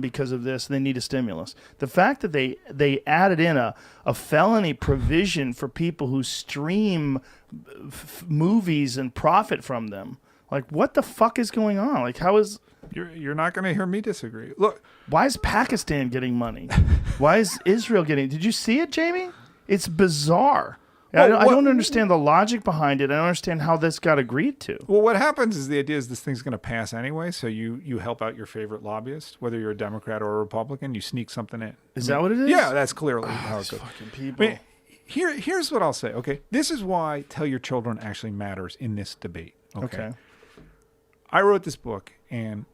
because of this, they need a stimulus. The fact that they added in a felony provision for people who stream movies and profit from them, like, what the fuck is going on? Like, how is... You're not going to hear me disagree. Look, why is Pakistan getting money? Why is Israel getting... Did you see it, Jamie? It's bizarre. Well, I don't understand the logic behind it. I don't understand how this got agreed to. Well, what happens is the idea is this thing's going to pass anyway, so you help out your favorite lobbyist, whether you're a Democrat or a Republican, you sneak something in. Is that what it is? Yeah, that's clearly how it goes. Fucking people. I mean, here's what I'll say, okay? This is why Tell Your Children actually matters in this debate, okay? I wrote this book, and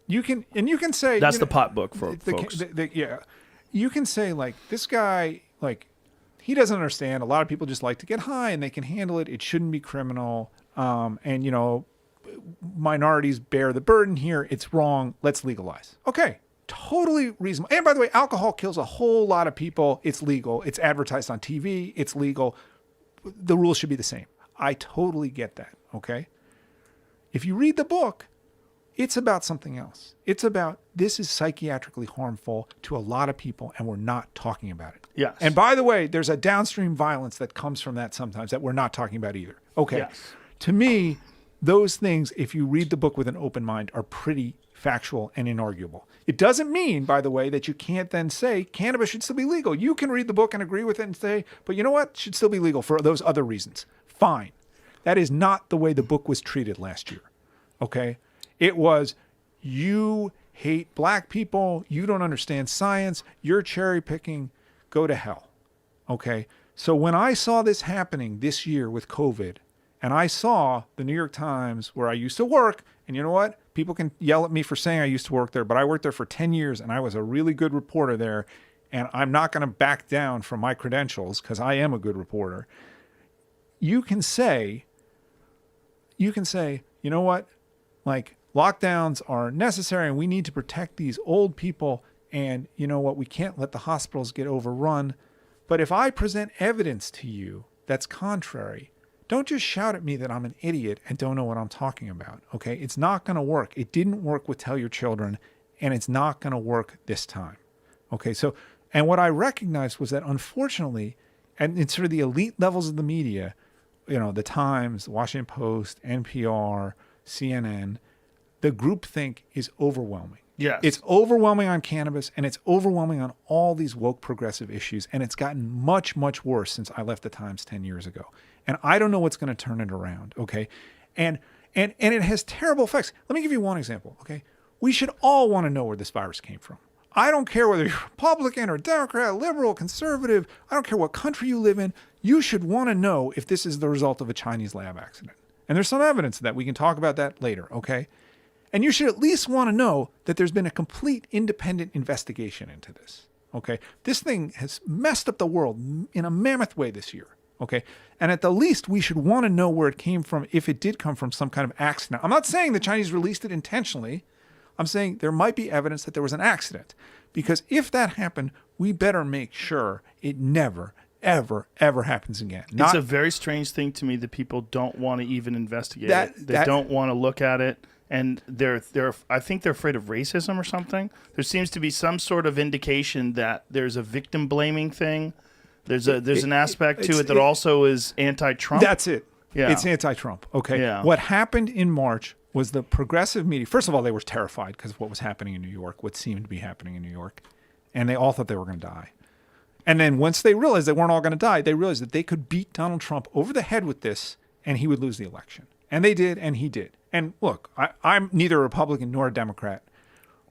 you can say... That's the pot book for folks. Yeah. You can say, like, this guy, like... He doesn't understand. A lot of people just like to get high and they can handle it. It shouldn't be criminal. And, you know, minorities bear the burden here. It's wrong. Let's legalize. Okay. Totally reasonable. And by the way, alcohol kills a whole lot of people. It's legal. It's advertised on TV. It's legal. The rules should be the same. I totally get that. Okay. If you read the book, it's about something else. It's about this is psychiatrically harmful to a lot of people, and we're not talking about it. Yes. And by the way, there's a downstream violence that comes from that sometimes that we're not talking about either. Okay. Yes. To me, those things, if you read the book with an open mind, are pretty factual and inarguable. It doesn't mean, by the way, that you can't then say cannabis should still be legal. You can read the book and agree with it and say, but you know what? It should still be legal for those other reasons. Fine. That is not the way the book was treated last year. Okay. It was, you hate black people. You don't understand science. You're cherry picking. Go to hell. Okay. So when I saw this happening this year with COVID, and I saw the New York Times where I used to work, and you know what? People can yell at me for saying I used to work there, but I worked there for 10 years and I was a really good reporter there. And I'm not going to back down from my credentials because I am a good reporter. You can say, you know what? Like, lockdowns are necessary and we need to protect these old people. And you know what? We can't let the hospitals get overrun. But if I present evidence to you that's contrary, don't just shout at me that I'm an idiot and don't know what I'm talking about. Okay. It's not going to work. It didn't work with Tell Your Children, and it's not going to work this time. Okay. So, and what I recognized was that unfortunately, and in sort of the elite levels of the media, you know, the Times, the Washington Post, NPR, CNN, the groupthink is overwhelming. Yes. It's overwhelming on cannabis, and it's overwhelming on all these woke progressive issues. And it's gotten much, much worse since I left the Times 10 years ago. And I don't know what's going to turn it around. Okay. And it has terrible effects. Let me give you one example. Okay. We should all want to know where this virus came from. I don't care whether you're Republican or Democrat, liberal, conservative. I don't care what country you live in. You should want to know if this is the result of a Chinese lab accident. And there's some evidence of that. We can talk about that later. Okay. And you should at least want to know that there's been a complete independent investigation into this. Okay. This thing has messed up the world in a mammoth way this year. Okay. And at the least, we should want to know where it came from if it did come from some kind of accident. I'm not saying the Chinese released it intentionally. I'm saying there might be evidence that there was an accident. Because if that happened, we better make sure it never, ever, ever happens again. It's a very strange thing to me that people don't want to even investigate it. They don't want to look at it. And I think they're afraid of racism or something. There seems to be some sort of indication that there's a victim blaming thing. There's an aspect to it that also is anti-Trump. That's it. Yeah. It's anti-Trump. Okay. Yeah. What happened in March was the progressive media. First of all, they were terrified because of what was happening in New York, what seemed to be happening in New York. And they all thought they were going to die. And then once they realized they weren't all going to die, they realized that they could beat Donald Trump over the head with this and he would lose the election. And they did, and he did. And look, I'm neither a Republican nor a Democrat.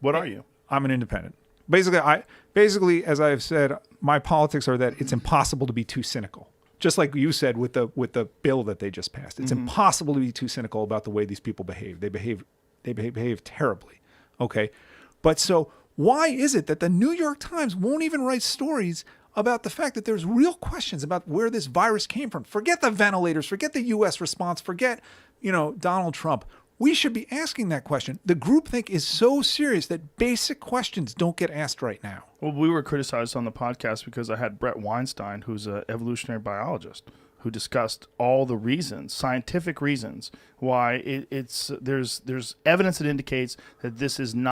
What are you? I'm an independent. Basically, as I've said, my politics are that it's impossible to be too cynical. Just like you said with the bill that they just passed, it's impossible to be too cynical about the way these people behave. They behave terribly. Okay, but so why is it that the New York Times won't even write stories about the fact that there's real questions about where this virus came from? Forget the ventilators, forget the U.S. response, forget Donald Trump. We should be asking that question. The groupthink is so serious that basic questions don't get asked right now. Well, we were criticized on the podcast because I had Brett Weinstein, who's an evolutionary biologist, who discussed all the reasons, scientific reasons, why there's evidence that indicates that this is not